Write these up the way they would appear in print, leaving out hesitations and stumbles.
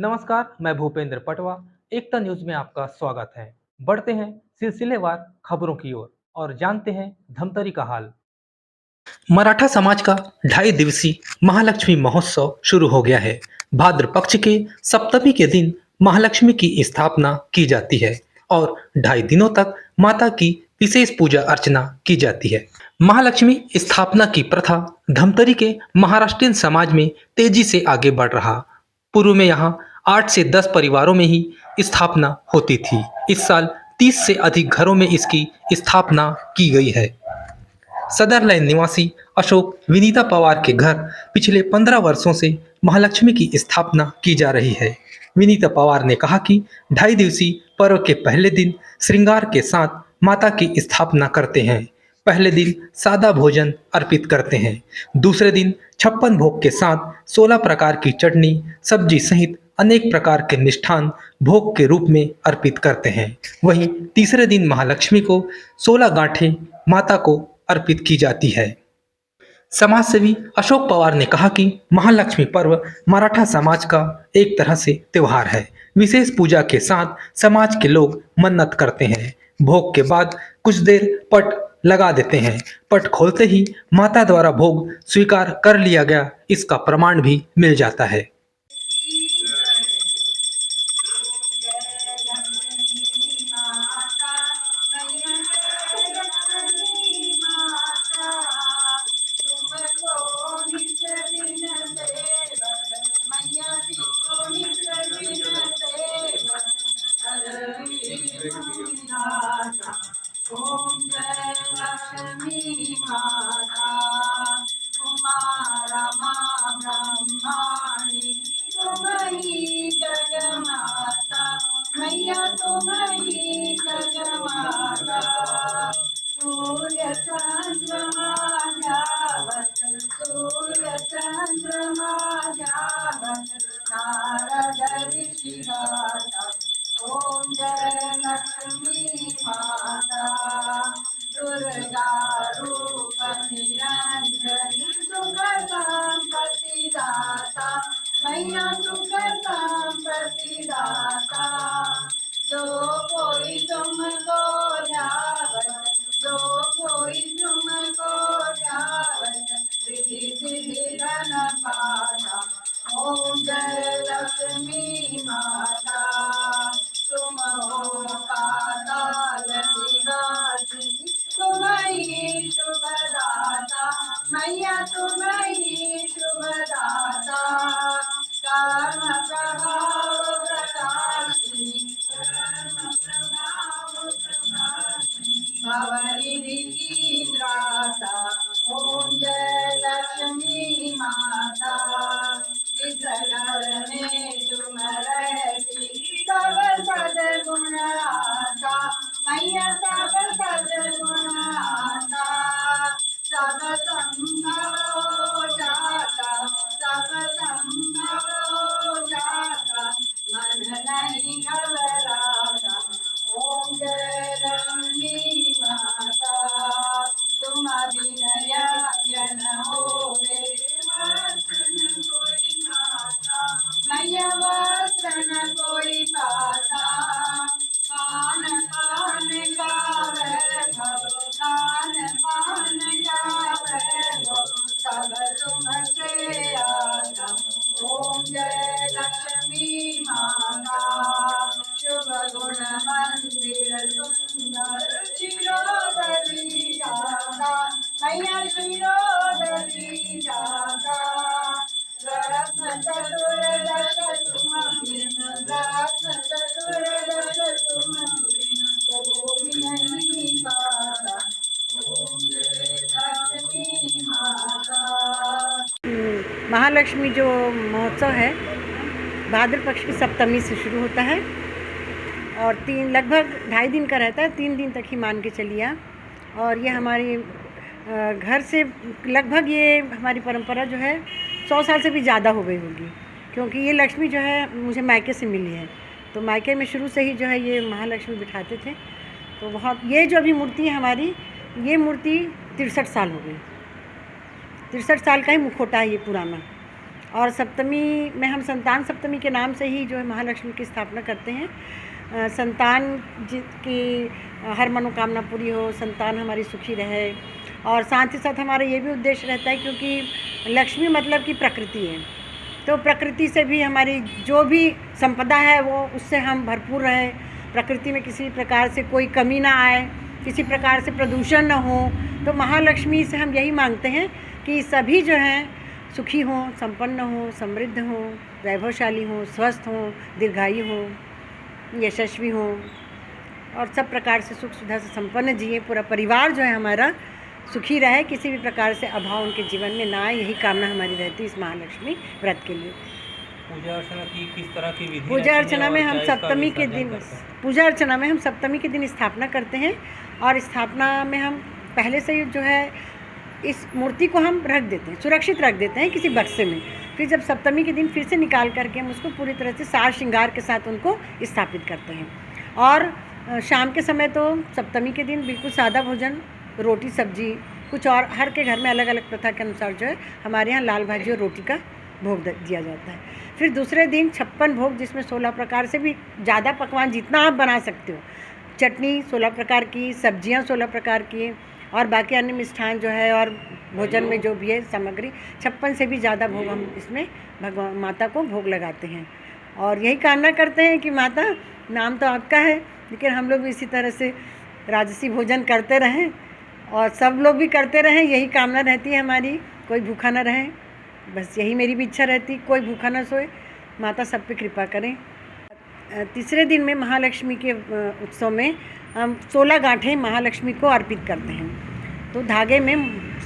नमस्कार, मैं भूपेंद्र पटवा। एकता न्यूज में आपका स्वागत है। बढ़ते हैं सिलसिलेवार खबरों की ओर और जानते हैं धमतरी का हाल। मराठा समाज का 2.5 दिवसीय महालक्ष्मी महोत्सव शुरू हो गया है। भाद्र पक्ष के सप्तमी के दिन महालक्ष्मी की स्थापना की जाती है और 2.5 दिनों तक माता की विशेष पूजा अर्चना की जाती है। महालक्ष्मी स्थापना की प्रथा धमतरी के महाराष्ट्रीयन समाज में तेजी से आगे बढ़ रहा। पूर्व में यहाँ 8 से 10 परिवारों में ही स्थापना होती थी। इस साल 30 से अधिक घरों में इसकी स्थापना की गई है। सदर लाइन निवासी अशोक विनीता पवार के घर पिछले 15 वर्षों से महालक्ष्मी की स्थापना की जा रही है। विनीता पवार ने कहा कि 2.5 दिवसीय पर्व के पहले दिन श्रृंगार के साथ माता की स्थापना करते हैं। पहले दिन सादा भोजन अर्पित करते हैं। दूसरे दिन 56 भोग के साथ 16 प्रकार की चटनी, सब्जी सहित अनेक प्रकार के मिष्ठान भोग के रूप में अर्पित करते हैं। वहीं तीसरे दिन महालक्ष्मी को 16 गांठें माता को अर्पित की जाती है। समाजसेवी अशोक पवार ने कहा कि महालक्ष्मी पर्व मराठा समाज का एक तरह से त्योहार है। विशेष पूजा के साथ समाज के लोग मन्नत करते हैं। भोग के बाद कुछ देर पट लगा देते हैं। पट खोलते ही माता द्वारा भोग स्वीकार कर लिया गया, इसका प्रमाण भी मिल जाता है। ओम जय लक्ष्मी माता कुमारा माँ ब्रह्माणी तुम्हारी जगमाता मैया तुम्हारी जगमाता सूर्य चंद्रमा जावत सूर्य चंद्रमा जावत नारद ऋषि गाता ओम जय लक्ष्मी माता दुर्गा रूप निरंजनी सुखदाम प्रतिदाता मैया सुखदाम प्रतिदाता जो कोई तुमको ध्यावत जो कोई तुमको ध्यावत रिद्धि सिद्धि धन पाता ओम जय लक्ष्मी माता तुम हो पाताल निवासिनी तुम्हारी शुभदाता मैया तुम्हारी शुभदाता कर्म प्रभाव प्रकाशिनी कर्म प्रभाव प्रकाशिनी भवनिधि की त्राता ओम जय लक्ष्मी माता इस घर में तुम रहती सब सदगुण आता मैया सब सदगुण आता सब संभव हो जाता सब संभव हो जाता मन नहीं घबराता ओम जय लक्ष्मी माता तुम विनय जन होवे वस्त्र कोई पाता मैया वस्त्र न कोई पाता खान पान का वैभव खान पान का वैभव सब तुमसे आता ओम जय लक्ष्मी माता शुभ गुण मंदिर सुंदर शिरोधरी जाता मैया शिरोधरी जाता रत्न चतुर्दश तुम रत्न चतुर्दश तुम कोई नहीं पाता ओम जय लक्ष्मी माता। महालक्ष्मी जो महोत्सव है भाद्र पक्ष की सप्तमी से शुरू होता है और लगभग 2.5 दिन का रहता है। 3 दिन तक ही मान के चलिए। और ये हमारी घर से लगभग ये हमारी परंपरा जो है 100 साल से भी ज़्यादा हो गई होगी, क्योंकि ये लक्ष्मी जो है मुझे मायके से मिली है। तो मायके में शुरू से ही जो है ये महालक्ष्मी बिठाते थे। तो बहुत ये जो अभी मूर्ति है हमारी, ये मूर्ति 63 साल हो गई। 63 साल का ही मुखौटा है ये पुराना। और सप्तमी में हम संतान सप्तमी के नाम से ही जो है महालक्ष्मी की स्थापना करते हैं। संतान की हर मनोकामना पूरी हो, संतान हमारी सुखी रहे, और साथ ही साथ हमारा ये भी उद्देश्य रहता है क्योंकि लक्ष्मी मतलब कि प्रकृति है, तो प्रकृति से भी हमारी जो भी संपदा है वो उससे हम भरपूर रहें, प्रकृति में किसी प्रकार से कोई कमी ना आए, किसी प्रकार से प्रदूषण ना हो। तो महालक्ष्मी से हम यही मांगते हैं कि सभी जो हैं सुखी हों, संपन्न हों, समृद्ध हों, वैभवशाली हों, स्वस्थ हों, दीर्घायु हों, यशस्वी हों और सब प्रकार से सुख सुविधा से संपन्न जिए। पूरा परिवार जो है हमारा सुखी रहे, किसी भी प्रकार से अभाव उनके जीवन में ना आए, यही कामना हमारी रहती है इस महालक्ष्मी व्रत के लिए। पूजा अर्चना की किस तरह की विधि? पूजा अर्चना में हम सप्तमी के दिन सप्तमी के दिन स्थापना करते हैं, और स्थापना में हम पहले से ही जो है इस मूर्ति को हम रख देते हैं, सुरक्षित रख देते हैं किसी बक्से में। फिर जब सप्तमी के दिन फिर से निकाल करके हम उसको पूरी तरह से साज श्रृंगार के साथ उनको स्थापित करते हैं। और शाम के समय तो सप्तमी के दिन बिल्कुल सादा भोजन, रोटी सब्जी, कुछ और हर के घर में अलग अलग प्रथा के अनुसार जो है हमारे यहाँ लाल भाजी और रोटी का भोग दिया जाता है। फिर दूसरे दिन 56 भोग, जिसमें 16 प्रकार से भी ज़्यादा पकवान जितना आप बना सकते हो, चटनी 16 प्रकार की, सब्जियां 16 प्रकार की, और बाकी अन्य मिष्ठान जो है और भोजन में जो भी है सामग्री, 56 से भी ज़्यादा भोग हम इसमें भगवान माता को भोग लगाते हैं। और यही कामना करते हैं कि माता, नाम तो आपका है लेकिन हम लोग भी इसी तरह से राजसी भोजन करते रहें और सब लोग भी करते रहें, यही कामना रहती है हमारी। कोई भूखा ना रहे, बस यही मेरी भी इच्छा रहती, कोई भूखा ना सोए, माता सब पे कृपा करें। तीसरे दिन में महालक्ष्मी के उत्सव में हम 16 गांठें महालक्ष्मी को अर्पित करते हैं। तो धागे में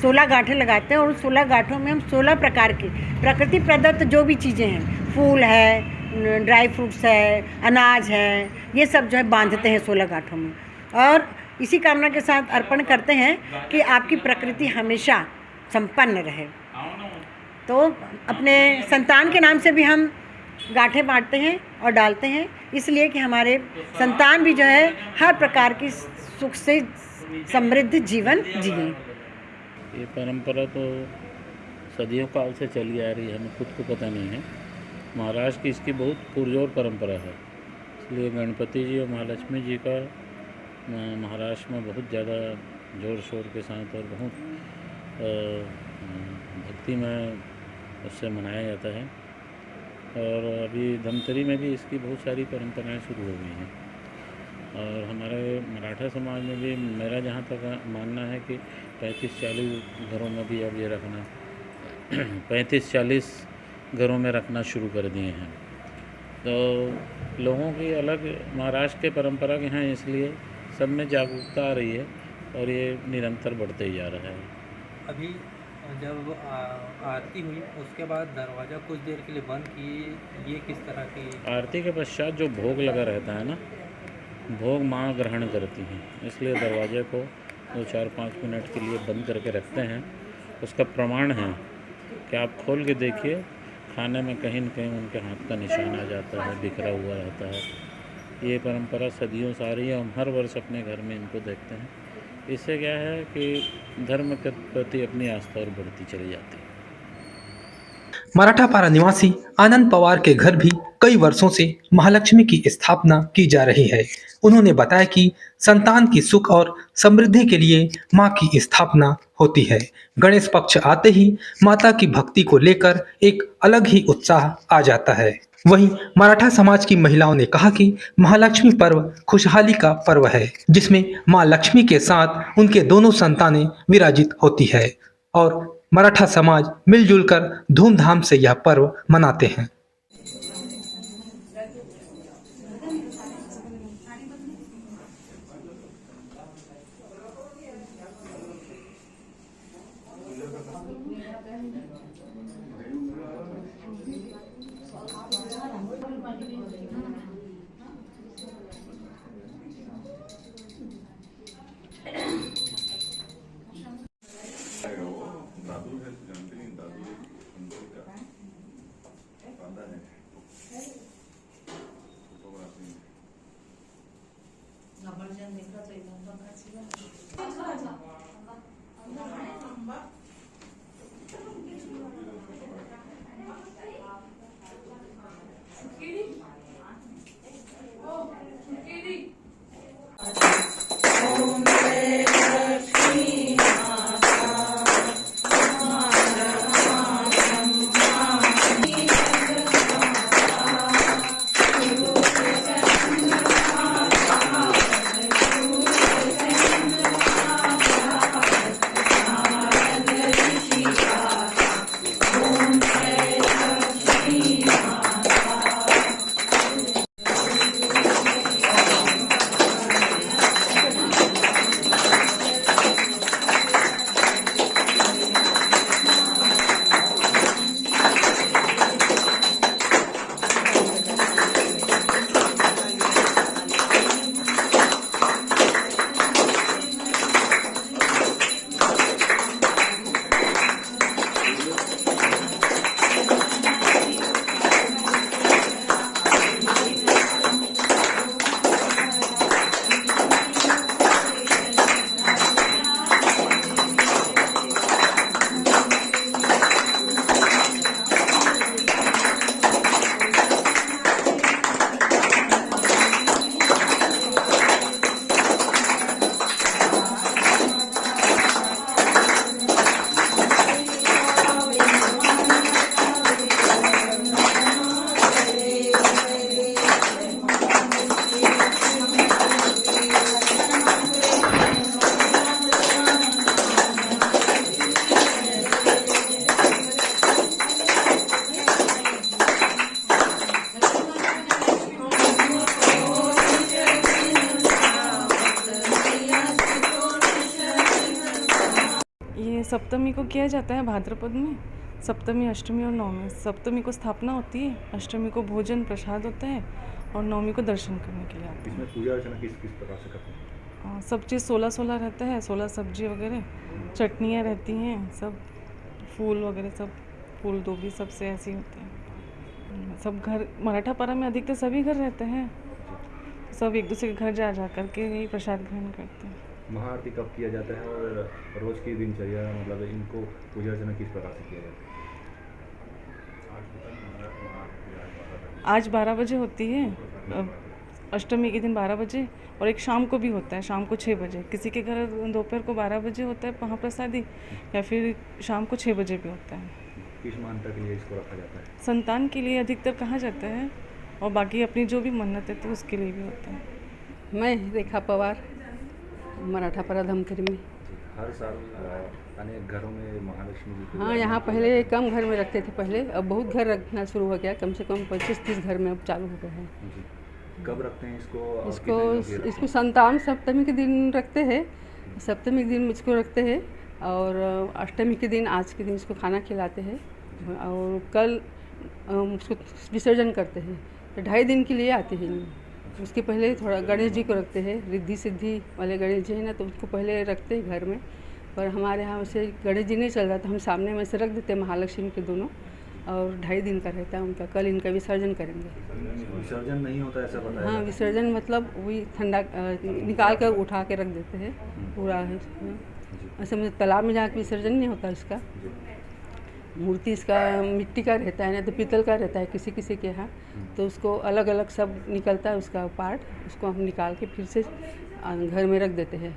16 गांठें लगाते हैं और उन 16 गांठों में हम 16 प्रकार की प्रकृति प्रदत्त जो भी चीज़ें हैं, फूल है, ड्राई फ्रूट्स है, अनाज है, ये सब जो है बांधते हैं 16 गांठों में, और इसी कामना के साथ अर्पण करते हैं कि आपकी प्रकृति हमेशा संपन्न रहे। तो अपने संतान के नाम से भी हम गांठें बांटते हैं और डालते हैं, इसलिए कि हमारे संतान भी जो है हर प्रकार की सुख से समृद्ध जीवन जिए। ये परंपरा तो सदियों काल से चली आ रही है, हमें खुद को पता नहीं है। महाराष्ट्र की इसकी बहुत पुरजोर परंपरा है, इसलिए गणपति जी और महालक्ष्मी जी का महाराष्ट्र में बहुत ज़्यादा जोर शोर के साथ और बहुत भक्ति में उससे मनाया जाता है। और अभी धमतरी में भी इसकी बहुत सारी परंपराएं शुरू हो गई हैं, और हमारे मराठा समाज में भी मेरा जहाँ तक मानना है कि 35-40 घरों में भी अब ये रखना 35-40 घरों में रखना शुरू कर दिए हैं। तो लोगों की अलग महाराष्ट्र के परंपरा के हैं, इसलिए सब में जागरूकता आ रही है और ये निरंतर बढ़ते ही जा रहा है। अभी जब आरती हुई उसके बाद दरवाज़ा कुछ देर के लिए बंद किए, ये किस तरह की? आरती के पश्चात जो भोग लगा रहता है ना, भोग माँ ग्रहण करती हैं, इसलिए दरवाजे को 2-4-5 मिनट के लिए बंद करके रखते हैं। उसका प्रमाण है कि आप खोल के देखिए, खाने में कहीं न कहीं उनके हाथ का निशान आ जाता है, बिखरा हुआ रहता है। ये परंपरा सदियों से आ रही है, हम हर वर्ष अपने घर में इनको देखते हैं। इससे क्या है कि धर्म के प्रति अपनी आस्था और बढ़ती चली जाती है। मराठापारा निवासी आनंद पवार के घर भी कई वर्षों से महालक्ष्मी की स्थापना की जा रही है। उन्होंने बताया कि संतान की सुख और समृद्धि के लिए मां की स्थापना होती है। गणेश पक्ष आते ही माता की भक्ति को लेकर एक अलग ही उत्साह आ जाता है। वहीं मराठा समाज की महिलाओं ने कहा कि महालक्ष्मी पर्व खुशहाली का पर्व है, जिसमें मां लक्ष्मी के साथ उनके दोनों संतानें विराजित होती है, और मराठा समाज मिलजुल कर धूमधाम से यह पर्व मनाते हैं। सप्तमी को किया जाता है भाद्रपद में। सप्तमी, अष्टमी और नवमी। सप्तमी को स्थापना होती है, अष्टमी को भोजन प्रसाद होता है और नवमी को दर्शन करने के लिए आते हैं। इसमें पूजा अर्चना किस किस प्रकार से करते हैं? सब चीज़ 16-16 रहता है, 16 सब्जी वगैरह, चटनियाँ रहती हैं, सब फूल वगैरह, सब फूल गोभी सबसे ऐसे ही होते हैं। सब घर मराठा पारा में अधिकतर सभी घर रहते हैं, सब एक दूसरे के घर जा जा करके यही प्रसाद ग्रहण करते हैं। महाआरती कब किया जाता है और रोज की दिनचर्या मतलब इनको पूजा अर्चना किस प्रकार से किया जाता है? आज 12 बजे होती है, अष्टमी के दिन 12 बजे, और एक शाम को भी होता है, शाम को 6 बजे। किसी के घर दोपहर को 12 बजे होता है महाप्रसादी, या फिर शाम को 6 बजे भी होता है। किस मान्यता के लिए इसको रखा जाता है? संतान के लिए अधिकतर कहा जाता है, और बाकी अपनी जो भी मन्नत है तो उसके लिए भी होता है। मैं रेखा पवार, मराठा पारा धमतरी में। हर साल अनेक घरों में महालक्ष्मी जी की हाँ, यहाँ पहले कम घर में रखते थे पहले, अब बहुत घर रखना शुरू हो गया, कम से कम 25-30 घर में अब चालू हो गया है। जी। कब रखते हैं इसको और इसको कितने लोग ये रखते इसको संतान सप्तमी के दिन रखते हैं, सप्तमी के दिन इसको रखते हैं, और अष्टमी के दिन, आज के दिन इसको खाना खिलाते हैं, और कल उसको विसर्जन करते हैं। तो 2.5 दिन के लिए आते हैं। उसके पहले थोड़ा गणेश जी को रखते हैं, रिद्धि सिद्धि वाले गणेश जी हैं ना, तो उसको पहले रखते हैं घर में। पर हमारे यहाँ वैसे गणेश जी नहीं चल रहा, तो हम सामने में से रख देते हैं महालक्ष्मी के दोनों, और 2.5 दिन का रहता है उनका। कल इनका विसर्जन करेंगे। हैं? विसर्जन नहीं होता ऐसा बताया हाँ, जाता है? विसर्जन मतलब वही ठंडा निकाल कर उठा के रख देते हैं पूरा है। ऐसे मतलब तालाब में जाकर विसर्जन नहीं होता इसका। मूर्ति इसका मिट्टी का रहता है ना, तो पीतल का रहता है किसी किसी के यहाँ, तो उसको अलग अलग सब निकलता है उसका पार्ट, उसको हम निकाल के फिर से घर में रख देते हैं।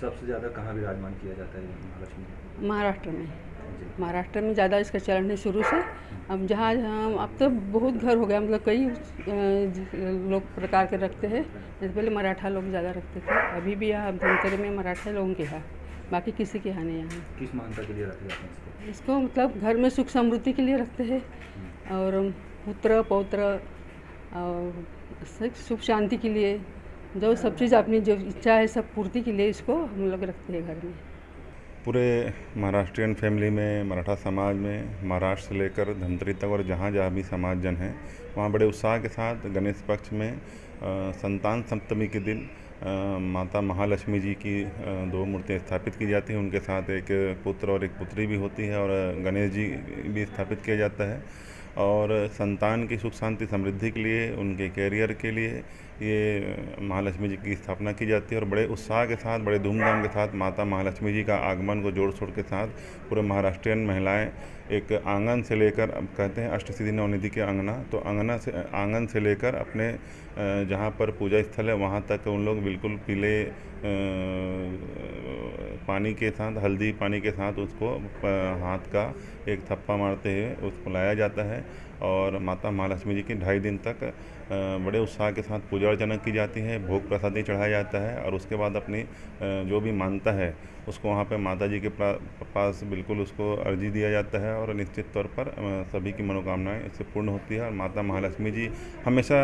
सबसे ज़्यादा कहाँ विराजमान किया जाता है महालक्ष्मी जी? महाराष्ट्र में, महाराष्ट्र में ज़्यादा इसका चलन है शुरू से। अब जहाँ जहाँ अब तो बहुत घर हो गया, मतलब कई लोग प्रकार के रखते हैं। जैसे पहले मराठा लोग ज़्यादा रखते थे, अभी भी यहाँ धमतरी में मराठा लोगों के यहाँ, बाकी किसी के यहाँ नहीं। यहाँ किस मान्यता के लिए रखे जाते हैं इसको? इसको मतलब घर में सुख समृद्धि के लिए रखते हैं, और पुत्र पौत्र और सुख शांति के लिए, जो सब चीज़ अपनी जो इच्छा है सब पूर्ति के लिए इसको हम लोग रखते हैं घर में। पूरे महाराष्ट्रियन फैमिली में, मराठा समाज में, महाराष्ट्र से लेकर धमतरी तक और जहाँ जहाँ भी समाज जन हैं, वहाँ बड़े उत्साह के साथ गणेश पक्ष में संतान सप्तमी के दिन माता महालक्ष्मी जी की 2 मूर्तियाँ स्थापित की जाती हैं। उनके साथ एक पुत्र और एक पुत्री भी होती है, और गणेश जी भी स्थापित किया जाता है। और संतान की सुख शांति समृद्धि के लिए, उनके कैरियर के लिए ये महालक्ष्मी जी की स्थापना की जाती है। और बड़े उत्साह के साथ, बड़े धूमधाम के साथ माता महालक्ष्मी जी का आगमन को जोड़ शोर के साथ पूरे महाराष्ट्रियन महिलाएं एक आंगन से लेकर, अब कहते हैं अष्टसिद्धि नवनिधि के अंगना, तो आंगन से लेकर अपने जहाँ पर पूजा स्थल है वहाँ तक उन लोग बिल्कुल पीले पानी के साथ, हल्दी पानी के साथ उसको हाथ का एक थप्पा मारते हुए उसको लाया जाता है। और माता महालक्ष्मी जी की 2.5 दिन तक बड़े उत्साह के साथ पूजा अर्चना की जाती है, भोग प्रसादी चढ़ाया जाता है, और उसके बाद अपनी जो भी मानता है उसको वहाँ पे माता जी के पास बिल्कुल उसको अर्जी दिया जाता है, और निश्चित तौर पर सभी की मनोकामनाएं इससे पूर्ण होती है। और माता महालक्ष्मी जी हमेशा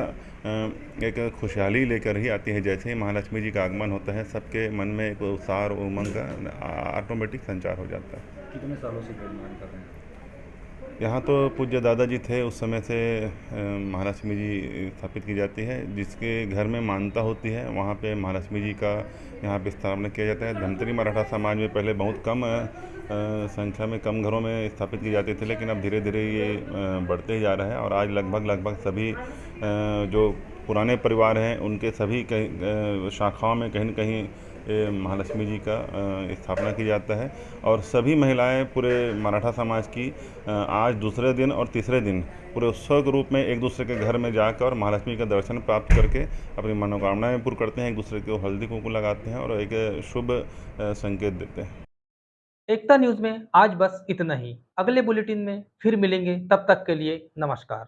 एक खुशहाली लेकर ही आती है। जैसे ही महालक्ष्मी जी का आगमन होता है, सबके मन में एक उत्साह और उमंग का ऑटोमेटिक संचार हो जाता है। कितने सालों से विराजमान कर रहे हैं? यहाँ तो पूज्य दादाजी थे उस समय से महालक्ष्मी जी स्थापित की जाती है। जिसके घर में मान्यता होती है वहाँ पे महालक्ष्मी जी का यहाँ पे स्थापना किया जाता है। धमतरी मराठा समाज में पहले बहुत कम संख्या में, कम घरों में स्थापित की जाती थी, लेकिन अब धीरे धीरे ये बढ़ते ही जा रहा है। और आज लगभग सभी जो पुराने परिवार हैं उनके सभी शाखाओं में कहीं न कहीं महालक्ष्मी जी का स्थापना की जाता है। और सभी महिलाएं पूरे मराठा समाज की आज दूसरे दिन और तीसरे दिन पूरे उत्सव के रूप में एक दूसरे के घर में जाकर महालक्ष्मी का दर्शन प्राप्त करके अपनी मनोकामनाएं पूर्ण करते हैं, एक दूसरे को हल्दी कुंकू लगाते हैं और एक शुभ संकेत देते हैं। एकता न्यूज में आज बस इतना ही। अगले बुलेटिन में फिर मिलेंगे, तब तक के लिए नमस्कार।